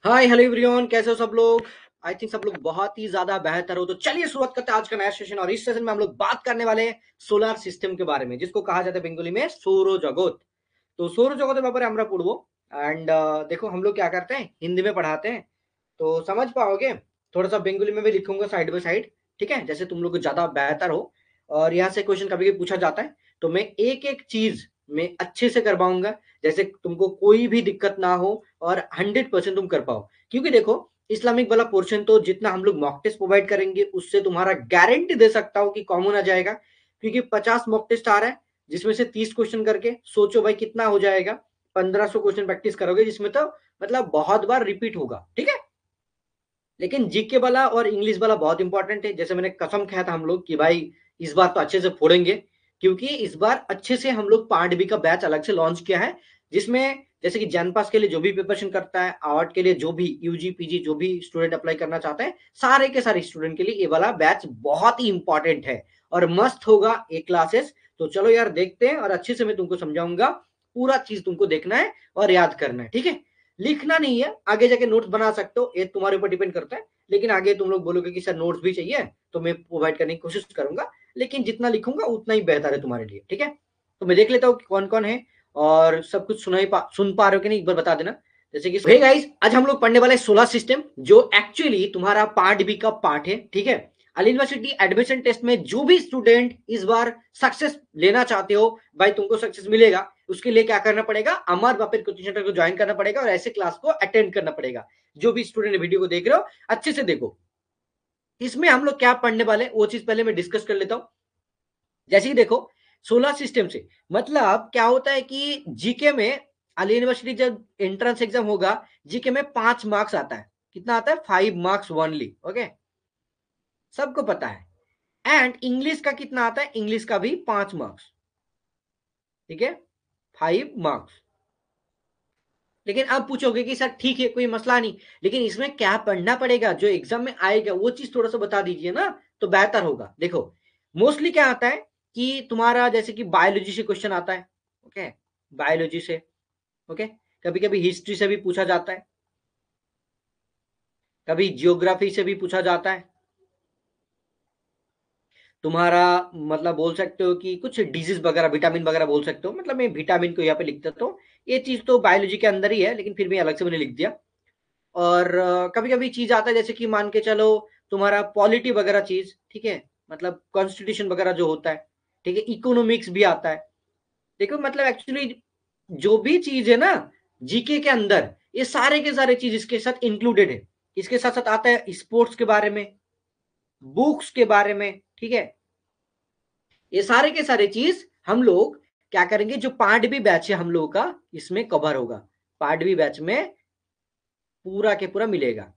Hi hello everyone, कैसे हो सब लोग। आई थिंक सब लोग बहुत ही ज्यादा बेहतर हो। तो चलिए शुरुआत करते हैं आज का नया सेशन। और इस सेशन में हम लोग बात करने वाले हैं सोलर सिस्टम के बारे में, जिसको कहा जाता है बेंगोली में सौरजगत। तो सौरजगत ব্যাপারে আমরা পড়বো। एंड देखो हम लोग क्या करते हैं, हिंदी में पढ़ाते हैं तो समझ पाओगे। थोड़ा सा बेंगोली में भी लिखूंगा साइड बाय साइड, ठीक है, जैसे तुम लोग को ज्यादा बेहतर हो। और यहाँ से क्वेश्चन कभी भी पूछा जाता है तो मैं एक एक चीज में अच्छे से करवाऊंगा, जैसे तुमको कोई भी दिक्कत ना हो और 100% तुम कर पाओ। क्योंकि देखो, इस्लामिक वाला पोर्शन तो जितना हम लोग मॉक टेस्ट प्रोवाइड करेंगे उससे तुम्हारा गारंटी दे सकता हूँ कि कॉमन आ जाएगा। क्योंकि 50 मॉक टेस्ट आ रहा है, जिसमें से 30 क्वेश्चन करके सोचो भाई कितना हो जाएगा। 1500 क्वेश्चन प्रैक्टिस करोगे, जिसमें तो मतलब बहुत बार रिपीट होगा, ठीक है। लेकिन जीके वाला और इंग्लिश वाला बहुत इंपॉर्टेंट है। जैसे मैंने कसम खाया था हम लोग कि भाई इस बार तो अच्छे से फोड़ेंगे। क्योंकि इस बार अच्छे से हम लोग पार्ट बी का बैच अलग से लॉन्च किया है, जिसमें जैसे कि जैन पास के लिए जो भी प्रिपरेशन करता है, आर्ट के लिए जो भी यूजी पीजी जो भी स्टूडेंट अप्लाई करना चाहते हैं, सारे के सारे स्टूडेंट के लिए ये वाला बैच बहुत ही इंपॉर्टेंट है और मस्त होगा ये क्लासेस। तो चलो यार देखते हैं और अच्छे से मैं तुमको समझाऊंगा। पूरा चीज तुमको देखना है और याद करना है, ठीक है। लिखना नहीं है, आगे जाके नोट्स बना सकते हो, ये तुम्हारे ऊपर डिपेंड करता है। लेकिन आगे तुम लोग बोलोगे कि सर नोट्स भी चाहिए, तो मैं प्रोवाइड करने की कोशिश करूंगा। लेकिन जितना लिखूंगा उतना ही बेहतर है तुम्हारे लिए, ठीक है। तो मैं देख लेता हूँ कौन कौन है और सब कुछ सुन पा रहे हो कि नहीं, एक बार बता देना। जैसे कि हे गाइस, आज हम लोग पढ़ने वाले सोलर सिस्टम, जो एक्चुअली तुम्हारा पार्ट बी का पार्ट है, ठीक है। अली यूनिवर्सिटी एडमिशन टेस्ट में जो भी स्टूडेंट इस बार सक्सेस लेना चाहते हो, भाई तुमको सक्सेस मिलेगा। उसके लिए क्या करना पड़ेगा, अमर बापेर कोचिंग सेंटर को ज्वाइन करना पड़ेगा और ऐसे क्लास को अटेंड करना पड़ेगा। जो भी स्टूडेंट वीडियो को देख रहे हो अच्छे से देखो। इसमें हम लोग क्या पढ़ने वाले वो चीज पहले मैं डिस्कस कर लेता हूं। जैसे ही देखो, सोलर सिस्टम से मतलब क्या होता है कि जीके में, अली यूनिवर्सिटी जब एंट्रेंस एग्जाम होगा, जीके में 5 मार्क्स आता है। कितना आता है, 5 मार्क्स ओनली, ओके। सबको पता है। एंड इंग्लिश का कितना आता है, इंग्लिश का भी 5 मार्क्स, ठीक है, 5 मार्क्स। लेकिन अब पूछोगे कि सर ठीक है कोई मसला नहीं, लेकिन इसमें क्या पढ़ना पड़ेगा जो एग्जाम में आएगा, वो चीज थोड़ा सा बता दीजिए ना, तो बेहतर होगा। देखो, मोस्टली क्या आता है कि तुम्हारा जैसे कि बायोलॉजी से क्वेश्चन आता है, ओके, बायोलॉजी से, ओके। कभी कभी हिस्ट्री से भी पूछा जाता है, कभी जियोग्राफी से भी पूछा जाता है। तुम्हारा मतलब बोल सकते हो कि कुछ डिजीज वगैरह, विटामिन वगैरह बोल सकते हो। मतलब मैं विटामिन को यहाँ पे लिख देता हूँ, ये चीज तो बायोलॉजी के अंदर ही है, लेकिन फिर भी अलग से मैंने लिख दिया। और कभी कभी चीज आता है जैसे कि मान के चलो तुम्हारा पॉलिटी वगैरह चीज, ठीक है, मतलब कॉन्स्टिट्यूशन वगैरह जो होता है, ठीक है, इकोनॉमिक्स भी आता है। देखो मतलब एक्चुअली जो भी चीज है ना जीके के अंदर, ये सारे के सारे चीज इसके साथ इंक्लूडेड है। इसके साथ साथ आता है स्पोर्ट्स के बारे में, बुक्स के बारे में, ठीक है। ये सारे के सारे चीज हम लोग क्या करेंगे, जो पार्ट बी बैच है हम लोगों का, इसमें कवर होगा। पार्ट बी बैच में पूरा के पूरा मिलेगा।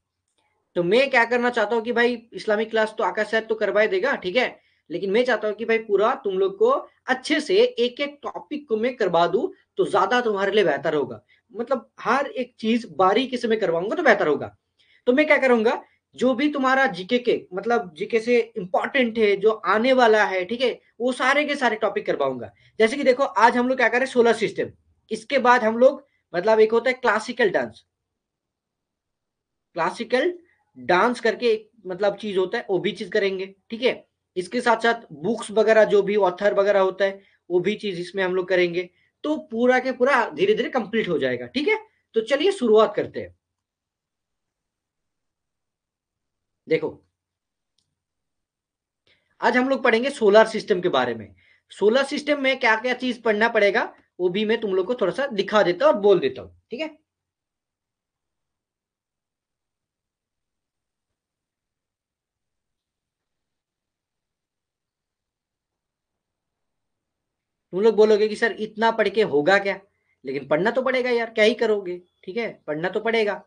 तो मैं क्या करना चाहता हूँ कि भाई इस्लामिक क्लास तो आकाश सर तो करवा ही देगा, ठीक है। लेकिन मैं चाहता हूँ कि भाई पूरा तुम लोग को अच्छे से एक एक टॉपिक को मैं करवा दूं, तो ज्यादा तुम्हारे लिए बेहतर होगा। मतलब हर एक चीज बारीकी से मैं करवाऊंगा तो बेहतर होगा। तो मैं क्या करूंगा, जो भी तुम्हारा जीके के मतलब जीके से इंपॉर्टेंट है, जो आने वाला है, ठीक है, वो सारे के सारे टॉपिक करवाऊंगा। जैसे कि देखो आज हम लोग क्या करें, सोलर सिस्टम। इसके बाद हम लोग मतलब एक होता है क्लासिकल डांस, क्लासिकल डांस करके एक मतलब चीज होता है, वो भी चीज करेंगे, ठीक है। इसके साथ साथ बुक्स वगैरह जो भी ऑथर वगैरह होता है, वो भी चीज इसमें हम लोग करेंगे। तो पूरा के पूरा धीरे धीरे कंप्लीट हो जाएगा, ठीक है। तो चलिए शुरुआत करते हैं। देखो, आज हम लोग पढ़ेंगे सोलर सिस्टम के बारे में। सोलर सिस्टम में क्या क्या चीज पढ़ना पड़ेगा, वो भी मैं तुम लोग को थोड़ा सा दिखा देता हूं और बोल देता हूं, ठीक है। तुम लोग बोलोगे कि सर इतना पढ़ के होगा क्या, लेकिन पढ़ना तो पड़ेगा यार, क्या ही करोगे, ठीक है, पढ़ना तो पड़ेगा।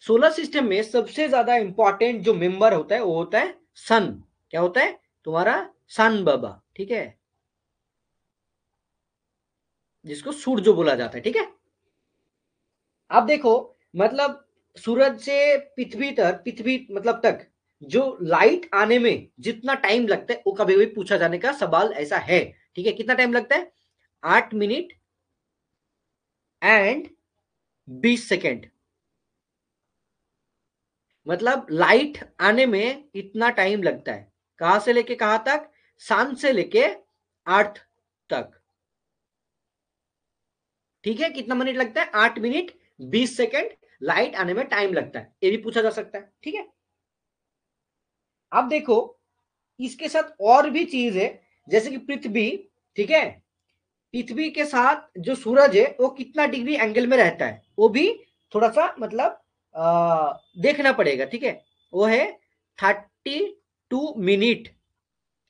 सोलर सिस्टम में सबसे ज्यादा इंपॉर्टेंट जो मेंबर होता है वो होता है सन। क्या होता है, तुम्हारा सन बाबा, ठीक है, जिसको सूर्य बोला जाता है, ठीक है। अब देखो, मतलब सूरज से पृथ्वी तक, पृथ्वी मतलब तक जो लाइट आने में जितना टाइम लगता है, वो कभी भी पूछा जाने का सवाल ऐसा है, ठीक है। कितना टाइम लगता है, 8 मिनट एंड 20 सेकेंड, मतलब लाइट आने में इतना टाइम लगता है, कहां से लेके कहां तक, सन से लेके अर्थ तक। ठीक है, कितना मिनट लगता है, 8 मिनट 20 सेकंड लाइट आने में टाइम लगता है, ये भी पूछा जा सकता है। ठीक है, अब देखो इसके साथ और भी चीज है, जैसे कि पृथ्वी। ठीक है, पृथ्वी के साथ जो सूरज है वो कितना डिग्री एंगल में रहता है, वो भी थोड़ा सा मतलब देखना पड़ेगा। ठीक है, वो है 32 मिनट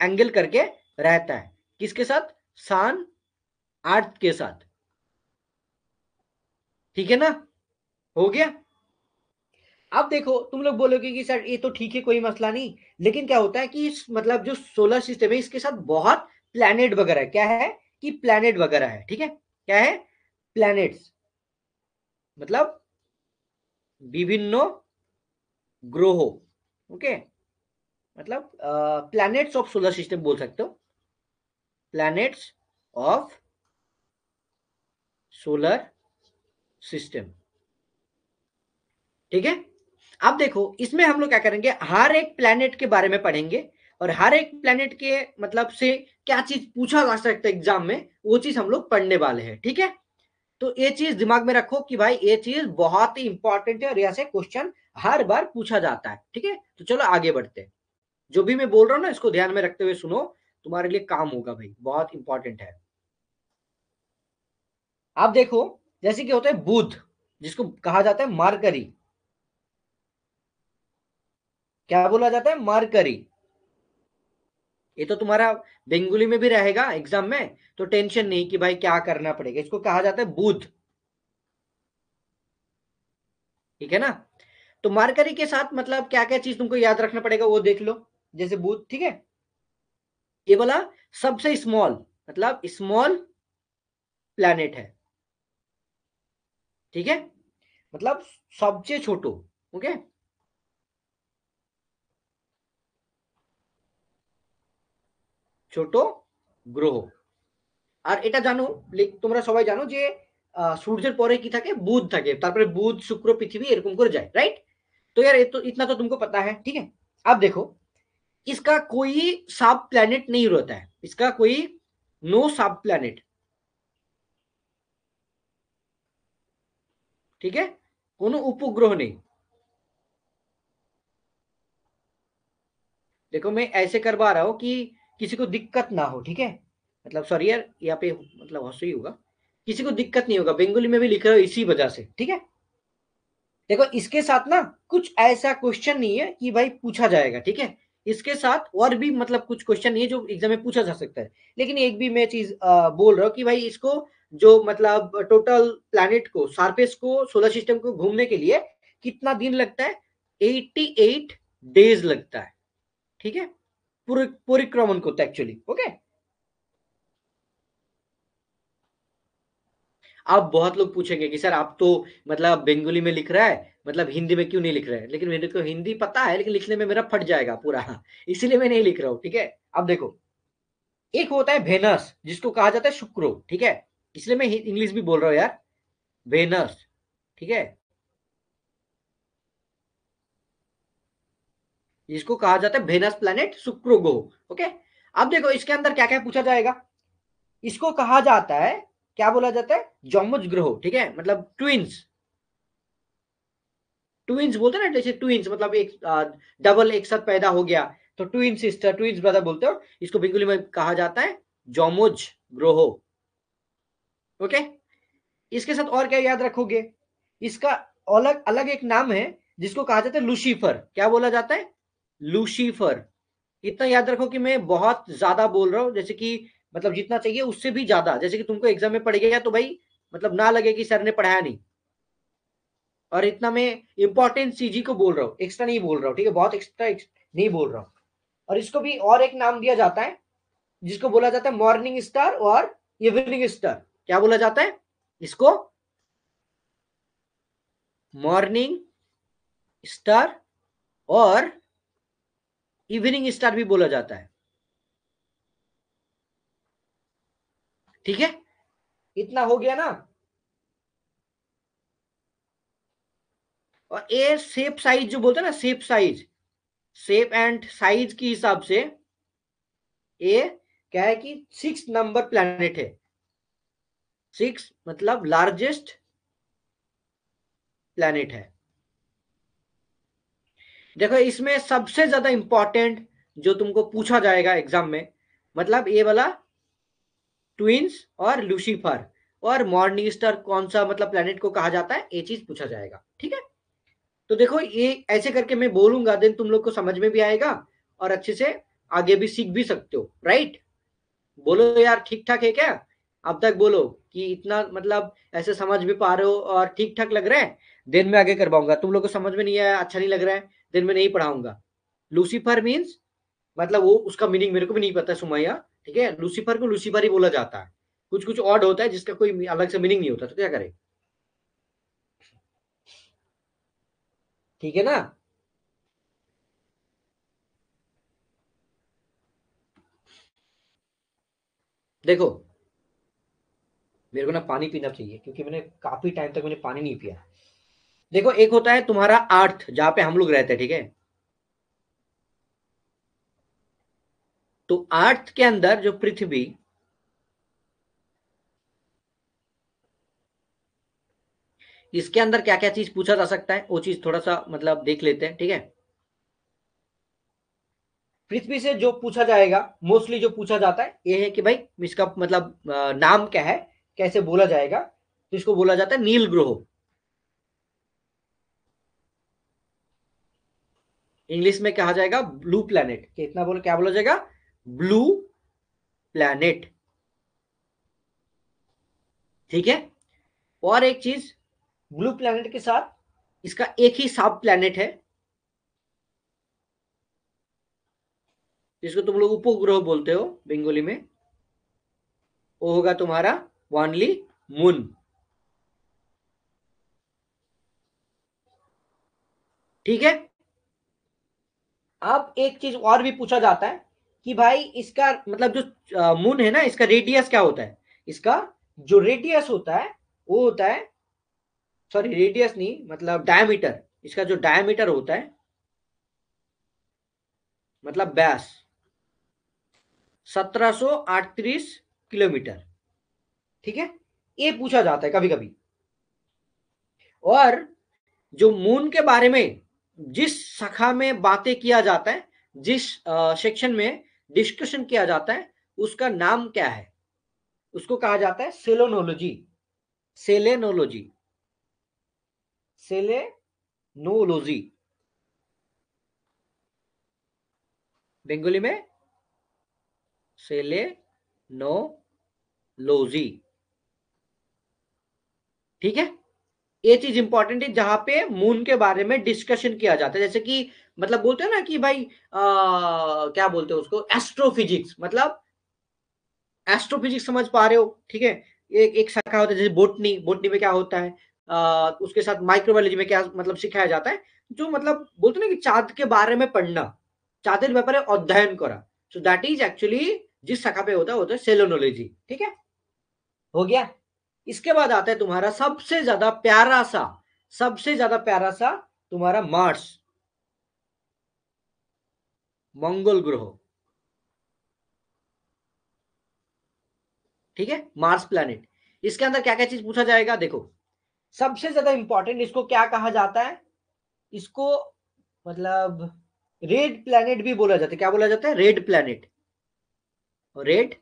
एंगल करके रहता है, किसके साथ, सन अर्थ के साथ। ठीक है ना, हो गया। अब देखो तुम लोग बोलोगे कि सर ये तो ठीक है, कोई मसला नहीं, लेकिन क्या होता है कि मतलब जो सोलर सिस्टम है इसके साथ बहुत प्लैनेट वगैरह है। क्या है कि प्लैनेट वगैरह है। ठीक है, क्या है, प्लैनेट्स, मतलब विभिन्न ग्रहों। ओके, मतलब प्लैनेट्स ऑफ सोलर सिस्टम बोल सकते हो, प्लैनेट्स ऑफ सोलर सिस्टम। ठीक है, अब देखो इसमें हम लोग क्या करेंगे, हर एक प्लैनेट के बारे में पढ़ेंगे, और हर एक प्लैनेट के मतलब से क्या चीज पूछा जा सकता है एग्जाम में, वो चीज हम लोग पढ़ने वाले हैं। ठीक है, तो ये चीज दिमाग में रखो कि भाई ये चीज बहुत ही इंपॉर्टेंट है और यहाँ से क्वेश्चन हर बार पूछा जाता है। ठीक है, तो चलो आगे बढ़ते हैं। जो भी मैं बोल रहा हूँ ना इसको ध्यान में रखते हुए सुनो, तुम्हारे लिए काम होगा भाई, बहुत इंपॉर्टेंट है। आप देखो, जैसे कि होता है बुध, जिसको कहा जाता है मरकरी। क्या बोला जाता है, मरकरी। ये तो तुम्हारा बेंगोली में भी रहेगा एग्जाम में, तो टेंशन नहीं कि भाई क्या करना पड़ेगा, इसको कहा जाता है बुध। ठीक है ना, तो मरकरी के साथ मतलब क्या क्या चीज तुमको याद रखना पड़ेगा वो देख लो। जैसे बुध, ठीक है, ये बोला सबसे स्मॉल, मतलब स्मॉल प्लैनेट है। ठीक है, मतलब सबसे छोटो। ओके, ছোট গ্রহ। আর এটা জানো, তোমরা সবাই জানো যে সূর্যের পরে কি থাকে, বুধ থাকে, তারপরে বুধ শুক্র পৃথিবী এরকম করে যায়, राइट। तो यार ये तो इतना तो तुमको पता है। ठीक है, अब देखो इसका कोई सब प्लैनेट नहीं रहता है, इसका कोई नो सब प्लैनेट। ठीक है, कोनो उपग्रह नहीं। देखो मैं ऐसे करवा रहा हूं कि किसी को दिक्कत ना हो। ठीक है, मतलब सॉरी यार, यहाँ पे मतलब हंसू ही होगा, किसी को दिक्कत नहीं होगा, बंगाली में भी लिख रहा हूं इसी वजह से। ठीक है, देखो इसके साथ ना कुछ ऐसा क्वेश्चन नहीं है कि भाई पूछा जाएगा। ठीक है, इसके साथ और भी मतलब कुछ क्वेश्चन नहीं है जो एग्जाम में पूछा जा सकता है, लेकिन एक भी मैं चीज बोल रहा हूँ कि भाई इसको जो मतलब टोटल प्लैनेट को, सरफेस को, सोलर सिस्टम को घूमने के लिए कितना दिन लगता है, 88 डेज लगता है। ठीक है, परिक्रमण को एक्चुअली। ओके, अब बहुत लोग पूछेंगे कि सर आप तो मतलब बंगाली में लिख रहा है, मतलब हिंदी में क्यों नहीं लिख रहे हैं, लेकिन मेरे को हिंदी पता है, लेकिन लिखने में मेरा फट जाएगा पूरा इसीलिए मैं नहीं लिख रहा हूँ। ठीक है, अब देखो एक होता है वेनस, जिसको कहा जाता है शुक्र। ठीक है, इसलिए मैं इंग्लिश भी बोल रहा हूँ यार, वेनस। ठीक है, जिसको कहा जाता है वेनस प्लैनेट, शुक्र ग्रह। ओके, अब देखो इसके अंदर क्या क्या पूछा जाएगा। इसको कहा जाता है, क्या बोला जाता है, जमज ग्रह। ठीक है, मतलब ट्विंस, ट्विंस बोलते हैं ना, जैसे ट्विंस मतलब एक डबल एक साथ पैदा हो गया, तो ट्विन सिस्टर, ट्विंस ब्रदर बोलते हो, इसको बेंगोली में कहा जाता है जमज ग्रह। ओके, इसके साथ और क्या याद रखोगे, इसका अलग अलग एक नाम है जिसको कहा जाता है लूसीफर। क्या बोला जाता है, लूसीफर। इतना याद रखो कि मैं बहुत ज्यादा बोल रहा हूँ, जैसे कि मतलब जितना चाहिए उससे भी ज्यादा, जैसे कि तुमको एग्जाम में पड़ गया तो भाई मतलब ना लगे कि सर ने पढ़ाया नहीं। और इतना मैं इंपॉर्टेंट चीज को बोल रहा हूँ, एक्स्ट्रा नहीं बोल रहा हूँ। ठीक है, बहुत एक्स्ट्रा नहीं बोल रहा हूँ। और इसको भी और एक नाम दिया जाता है, जिसको बोला जाता है मॉर्निंग स्टार और इवनिंग स्टार। क्या बोला जाता है इसको, मॉर्निंग स्टार और इवनिंग स्टार भी बोला जाता है। ठीक है, इतना हो गया ना। और ए शेप साइज जो बोलते हैं ना, shape size, shape and size के हिसाब से ए क्या है कि 6 नंबर प्लैनेट है। 6 मतलब लार्जेस्ट प्लैनेट है। देखो इसमें सबसे ज्यादा इंपॉर्टेंट जो तुमको पूछा जाएगा एग्जाम में, मतलब ये वाला ट्विंस और लूसीफर और मॉर्निंग स्टार कौन सा मतलब प्लैनेट को कहा जाता है, ये चीज पूछा जाएगा। ठीक है, तो देखो ये ऐसे करके मैं बोलूंगा, देन तुम लोग को समझ में भी आएगा और अच्छे से आगे भी सीख भी सकते हो, राइट। बोलो यार, ठीक ठाक है क्या? अब तक बोलो कि इतना मतलब ऐसे समझ भी पा रहे हो और ठीक ठाक लग रहा है। दिन में आगे करवाऊंगा, तुम लोग को समझ में नहीं आया, अच्छा नहीं लग रहा है, दिन में नहीं पढ़ाऊंगा। लूसीफर मीन्स मतलब वो उसका मीनिंग मेरे को भी नहीं पता सुमैया, ठीक है। लूसीफर को लूसीफर ही बोला जाता है, कुछ कुछ ऑड होता है जिसका कोई अलग से मीनिंग नहीं होता, तो क्या करें, ठीक है ना। देखो मेरे को ना पानी पीना चाहिए क्योंकि मैंने काफी टाइम तक मैंने पानी नहीं पिया। देखो एक होता है तुम्हारा अर्थ जहां पे हम लोग रहते हैं, ठीक है। तो अर्थ के अंदर जो पृथ्वी, इसके अंदर क्या क्या चीज पूछा जा सकता है वो चीज थोड़ा सा मतलब देख लेते हैं, ठीक है। पृथ्वी से जो पूछा जाएगा, मोस्टली जो पूछा जाता है ये है कि भाई इसका मतलब नाम क्या है, कैसे बोला जाएगा, तो इसको बोला जाता है नील ग्रह। इंग्लिश में कहा जाएगा ब्लू प्लैनेट, कितना बोलो, क्या बोला जाएगा, ब्लू प्लैनेट, ठीक है। और एक चीज, ब्लू प्लैनेट के साथ इसका एक ही सब प्लैनेट है, जिसको तुम लोग उपग्रह बोलते हो बंगाली में, वो होगा तुम्हारा ओनली मून, ठीक है। अब एक चीज और भी पूछा जाता है कि भाई इसका मतलब जो मून है ना, इसका रेडियस क्या होता है, इसका जो रेडियस होता है वो होता है, सॉरी रेडियस नहीं मतलब डायमीटर, इसका जो डायमीटर होता है मतलब व्यास 1738 किलोमीटर, ठीक है। ये पूछा जाता है कभी कभी। और जो मून के बारे में जिस शाखा में बातें किया जाता है, जिस सेक्शन में डिस्कशन किया जाता है, उसका नाम क्या है, उसको कहा जाता है सेलोनोलॉजी। सेलेनोलॉजी, सेलेनोलॉजी, बंगाली में सेलेनोलॉजी, ठीक है। ये चीज इंपॉर्टेंट है जहां पे मून के बारे में डिस्कशन किया जाता है, जैसे कि मतलब बोलते हैं ना कि भाई क्या बोलते हैं उसको, एस्ट्रोफिजिक्स, मतलब एस्ट्रोफिजिक्स समझ पा रहे हो, ठीक है। एक शाखा होता है जैसे बोटनी, बोटनी में क्या होता है, उसके साथ माइक्रोबायोलॉजी में क्या मतलब सिखाया जाता है, जो मतलब बोलते हैं ना कि चांद के बारे में पढ़ना, चांदेर ব্যাপারে अध्ययन करा, सो दैट इज एक्चुअली जिस शाखा पे होता है वो होता है सेलोनोलॉजी, ठीक है। हो गया। इसके बाद आता है तुम्हारा सबसे ज्यादा प्यारा सा, सबसे ज्यादा प्यारा सा तुम्हारा मार्स, मंगल ग्रह, ठीक है, मार्स प्लैनेट। इसके अंदर क्या क्या चीज पूछा जाएगा, देखो सबसे ज्यादा इंपॉर्टेंट इसको क्या कहा जाता है, इसको मतलब रेड प्लैनेट भी बोला जाता है, क्या बोला जाता है, red planet, red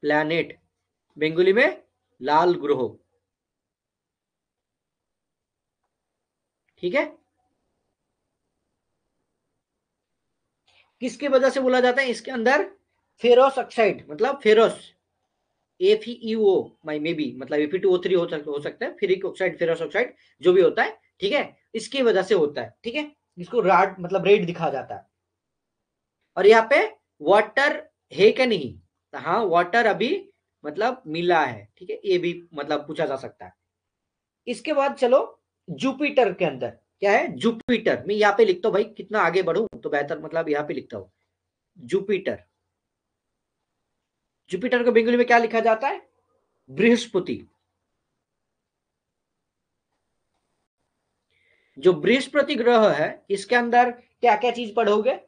planet Bengali में लाल ग्रह, ठीक है। किसकी वजह से बोला जाता है, इसके अंदर फेरोस ऑक्साइड मतलब ferrous, FEO my may be मतलब Fe2O3 हो सकता है, फेरिक ऑक्साइड, फेरस ऑक्साइड जो भी होता है, ठीक है, इसकी वजह से होता है, ठीक है। इसको राड मतलब रेड दिखा जाता है। और यहाँ पे वाटर है क्या नहीं, तो हाँ वाटर अभी मतलब मिला है, ठीक है, ये भी मतलब पूछा जा सकता है। इसके बाद चलो जुपिटर के अंदर क्या है, जुपिटर मैं यहाँ पे लिखता हूँ भाई, कितना आगे बढ़ू तो बेहतर, मतलब यहाँ पे लिखता हूँ जुपिटर। जुपिटर को बंगाली में क्या लिखा जाता है, बृहस्पति, जो बृहस्पति ग्रह है इसके अंदर क्या क्या चीज पढ़ोगे?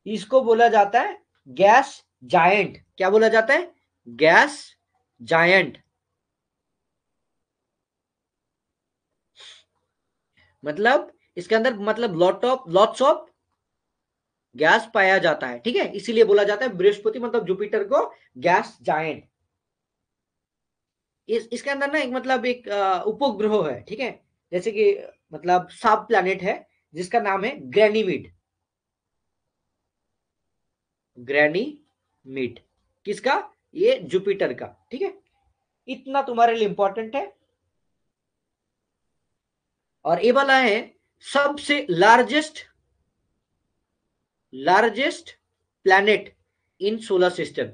इसको बोला जाता है गैस जायंट। क्या बोला जाता है? Gas giant. मतलब इसके अंदर मतलब लॉट्स ऑफ गैस पाया जाता है, ठीक है, इसीलिए बोला जाता है बृहस्पति मतलब जुपिटर को गैस जायंट। इसके अंदर ना एक मतलब एक उपग्रह है, ठीक है, जैसे कि मतलब सब प्लैनेट है जिसका नाम है ग्रैनीमीड। ग्रैनीमीड किसका? ये जुपिटर का, ठीक है। इतना तुम्हारे लिए इंपॉर्टेंट है। और ये वाला है सबसे largest planet in solar system.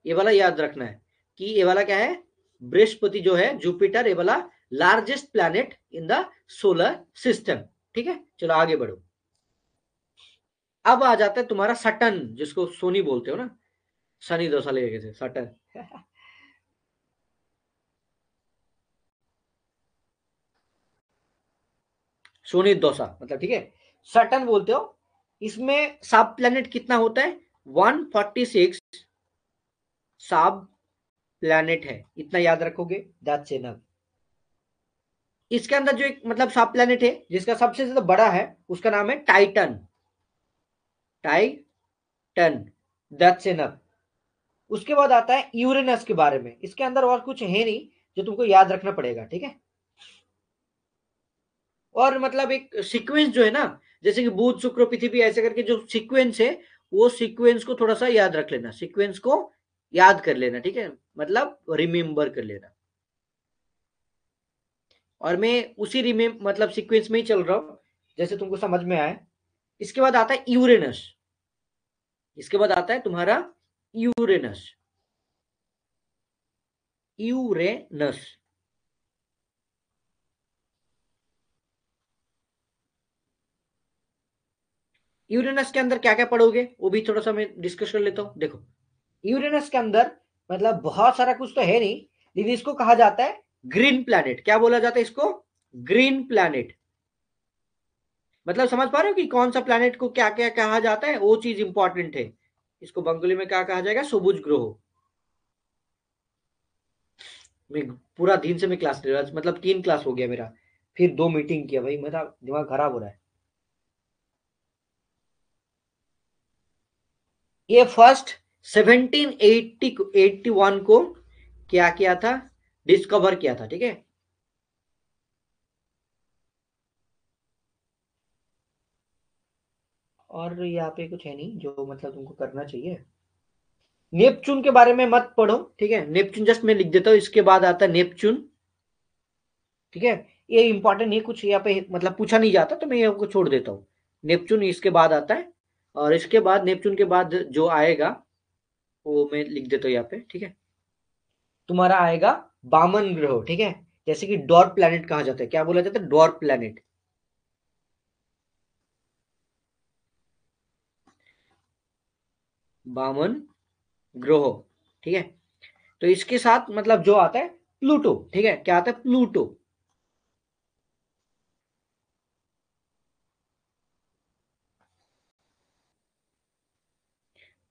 ये वाला याद रखना है कि ये वाला क्या है? बृहस्पति जो है जुपिटर, ये वाला largest planet in the solar system, ठीक है। चलो आगे बढ़ो। अब आ जाता है तुम्हारा सटन, जिसको सोनी बोलते हो ना, शनि दशा लेके थे सटन। सोनी दशा मतलब, ठीक है, सटन बोलते हो। इसमें सब प्लैनेट कितना होता है? 146 सब प्लैनेट है, इतना याद रखोगे, दैट्स इनफ। इसके अंदर जो एक मतलब सब प्लैनेट है जिसका सबसे ज्यादा बड़ा है उसका नाम है टाइटन। Titan, that's enough. उसके बाद आता है यूरेनस के बारे में। इसके अंदर और कुछ है नहीं जो तुमको याद रखना पड़ेगा, ठीक है। और मतलब एक सीक्वेंस जो है ना, जैसे कि बुध शुक्र पृथ्वी ऐसे करके जो सीक्वेंस है, वो सीक्वेंस को थोड़ा सा याद रख लेना, सीक्वेंस को याद कर लेना, ठीक है, मतलब रिमेम्बर कर लेना। और मैं उसी रिमेम मतलब सीक्वेंस में ही चल रहा हूं जैसे तुमको समझ में आए। इसके बाद आता है यूरेनस। इसके बाद आता है तुम्हारा यूरेनस। यूरेनस। यूरेनस के अंदर क्या क्या पढ़ोगे वो भी थोड़ा सा मैं डिस्कस कर लेता हूँ। देखो, यूरेनस के अंदर मतलब बहुत सारा कुछ तो है नहीं, लेकिन इसको कहा जाता है ग्रीन प्लैनेट। क्या बोला जाता है इसको? Green planet. मतलब समझ पा रहे हो कि कौन सा प्लैनेट को क्या क्या कहा जाता है, वो चीज इंपॉर्टेंट है। इसको बंगाली में क्या कहा जाएगा? सबुज ग्रह। मैं पूरा दिन से मैं क्लास ले रहा, मतलब 3 क्लास हो गया मेरा, फिर 2 मीटिंग किया, भाई मेरा दिमाग खराब हो रहा है। ये फर्स्ट 1781 को क्या किया था? डिस्कवर किया था, ठीक है। और यहाँ पे कुछ है नहीं जो मतलब तुमको करना चाहिए। नेपच्यून के बारे में मत पढ़ो, ठीक है, नेपच्यून जस्ट मैं लिख देता हूँ, इसके बाद आता है नेपच्यून, ठीक है। ये इंपॉर्टेंट नहीं, कुछ यहाँ पे मतलब पूछा नहीं जाता तो मैं आपको छोड़ देता हूँ। नेपच्यून इसके बाद आता है। और इसके बाद नेपच्यून के बाद जो आएगा वो मैं लिख देता हूँ यहाँ पे, ठीक है। तुम्हारा आएगा बामन ग्रह, ठीक है, जैसे कि डॉर्क प्लैनेट कहा जाता है। क्या बोला जाता है? Dark planet. बामन ग्रह, ठीक है। तो इसके साथ मतलब जो आता है प्लूटो, ठीक है। क्या आता है? प्लूटो।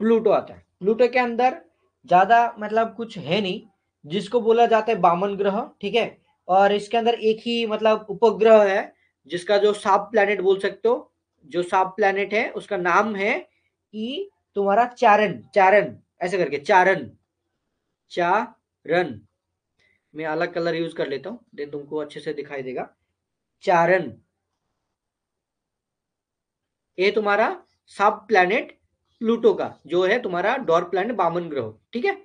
प्लूटो आता है। प्लूटो के अंदर ज्यादा मतलब कुछ है नहीं, जिसको बोला जाता है बामन ग्रह, ठीक है। और इसके अंदर एक ही मतलब उपग्रह है जिसका जो साब प्लैनेट बोल सकते हो। जो साब प्लैनेट है उसका नाम है ई तुम्हारा चारण। चारण ऐसे करके, चारण, चारण। मैं अलग कलर यूज कर लेता हूँ देन तुमको अच्छे से दिखाई देगा। चारण, ये तुम्हारा सब प्लैनेट प्लूटो का जो है तुम्हारा डॉर्क प्लैनेट बामन ग्रह, ठीक है।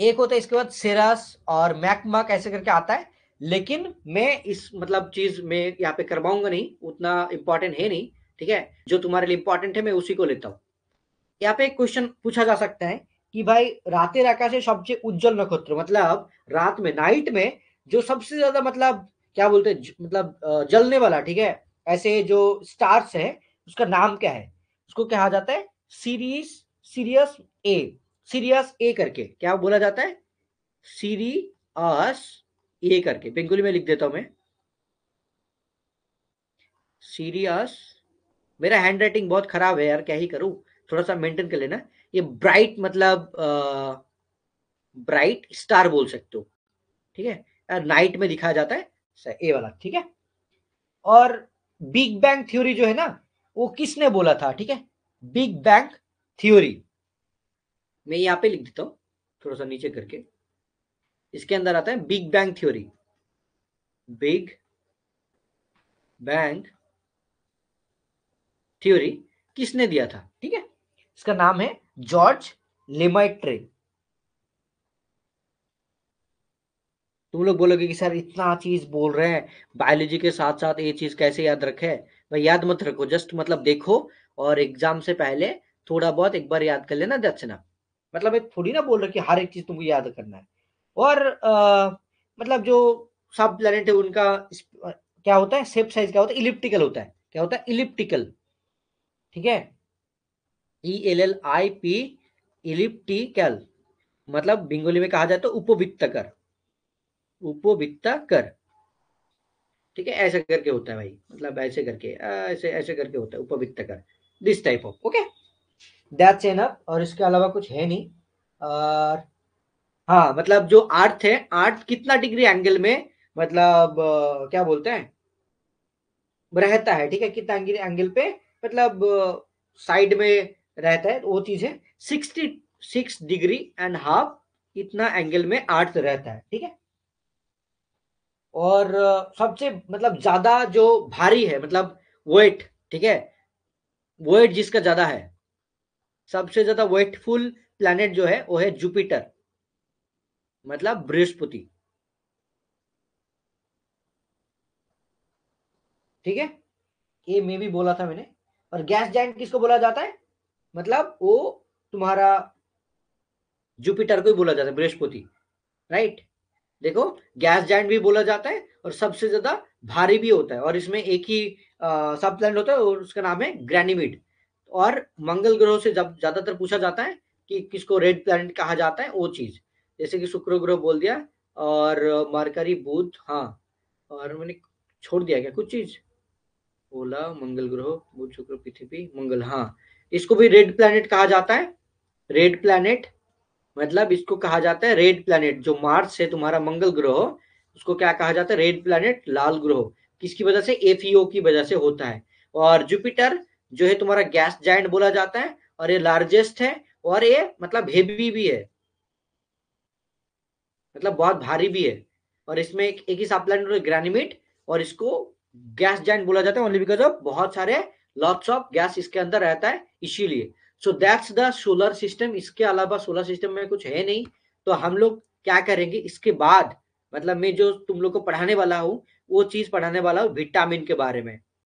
एक होता है इसके बाद सेरास और मैकमक ऐसे करके आता है। लेकिन मैं इस मतलब चीज में यहाँ पे करवाऊंगा नहीं, उतना इंपॉर्टेंट है नहीं, ठीक है। जो तुम्हारे लिए इंपॉर्टेंट है मैं उसी को लेता हूँ। यहाँ पे एक क्वेश्चन पूछा जा सकता है कि भाई रातेर आकाशे सबसे उज्जवल नक्षत्र, मतलब रात में, नाइट में जो सबसे ज्यादा मतलब क्या बोलते हैं मतलब जलने वाला, ठीक है, ऐसे जो स्टार्स है उसका नाम क्या है? उसको कहा जाता है सीरीज, सीरियस ए, सीरियस ए करके क्या बोला जाता है? सीरियस ए करके बंगाली में लिख देता हूं मैं। सीरियस, मेरा हैंड राइटिंग बहुत खराब है यार, क्या ही करूं, थोड़ा सा मेंटेन कर लेना। ये ब्राइट मतलब ब्राइट स्टार बोल सकते हो, ठीक है, नाइट में दिखाया जाता है, ए वाला, ठीक है। और बिग बैंग थ्योरी जो है ना, वो किसने बोला था, ठीक है, बिग बैंग थ्योरी, मैं यहाँ पे लिख देता हूँ थोड़ा सा नीचे करके, इसके अंदर आता है big bang theory, big bang theory किसने दिया था, ठीक है, इसका नाम है जॉर्ज लेमाइट्रे। तुम लोग बोलोगे कि सर इतना चीज बोल रहे हैं, बायोलॉजी के साथ साथ ये चीज कैसे याद रखे। भाई याद मत रखो, जस्ट मतलब देखो, और एग्जाम से पहले थोड़ा बहुत एक बार याद कर लेना, दैट्स इनफ। मतलब ये थोड़ी ना बोल रहे कि हर एक चीज तुमको याद करना है। और मतलब जो सब प्लेनेट है उनका क्या होता है, शेप साइज क्या होता है, इलिप्टिकल होता है, क्या होता है, इलिप्टिकल, ठीक है, ELLIP, इलिप्टिकल, मतलब बंगाली में कहा जाए तो उपवित्तकर, उपवित्तकर, ठीक है, ऐसे करके होता है भाई, मतलब ऐसे करके, ऐसे ऐसे करके होता है उपवित्तकर, this type of, okay, that's enough, और इसके अलावा कुछ है नहीं। और हाँ, मतलब जो अर्थ है, अर्थ कितना डिग्री एंगल में, मतलब क्या बोलते हैं, रहता है, ठीक है, कितना एंगल पे, मतलब साइड में रहता है, वो चीज है 66.5 डिग्री, इतना एंगल में अर्थ रहता है, ठीक है। और सबसे मतलब ज्यादा जो भारी है, मतलब वेट, ठीक है, वेट जिसका ज्यादा है, सबसे ज्यादा वेटफुल प्लैनेट जो है वो है जुपिटर, मतलब बृहस्पति, ठीक है, ये मैं भी बोला था मैंने। और गैस जाइंट किसको बोला जाता है, मतलब वो तुम्हारा जुपिटर को ही बोला जाता है, बृहस्पति, राइट। देखो, गैस जाइंट भी बोला जाता है और सबसे ज्यादा भारी भी होता है, और इसमें एक ही सब प्लैनेट होता है और उसका नाम है ग्रैनिमिड। और मंगल ग्रह से जब ज्यादातर पूछा जाता है कि किसको रेड प्लैनेट कहा जाता है, वो चीज, जैसे कि शुक्र ग्रह बोल दिया, और मरकरी, बुध, हाँ, और मैंने छोड़ दिया क्या कुछ चीज, बोला मंगल ग्रह, बुध, शुक्र, पृथ्वी, मंगल, हाँ, इसको भी रेड प्लैनेट कहा जाता है। रेड प्लैनेट मतलब इसको कहा जाता है रेड प्लैनेट, जो मार्स है तुम्हारा मंगल ग्रह, उसको क्या कहा जाता है, रेड प्लैनेट, लाल ग्रह, किसकी वजह से, एफईओ की वजह से होता है। और जुपिटर जो है तुम्हारा गैस जाइंट बोला जाता है, और ये लार्जेस्ट है, और ये मतलब हेवी भी है, मतलब बहुत भारी भी है। और इसमें एक ही सब प्लैनेट ग्रैनिमिड, और इसको गैस जाइंट बोला जाता है ओनली बिकॉज ऑफ बहुत सारे लॉट्स ऑफ गैस इसके अंदर रहता है, इसीलिए। So that's the solar system, इसके अलावा सोलर सिस्टम में कुछ है नहीं। तो हम लोग क्या करेंगे इसके बाद, मतलब मैं जो तुम लोग को पढ़ाने वाला हूँ, वो चीज पढ़ाने वाला हूँ विटामिन के बारे में,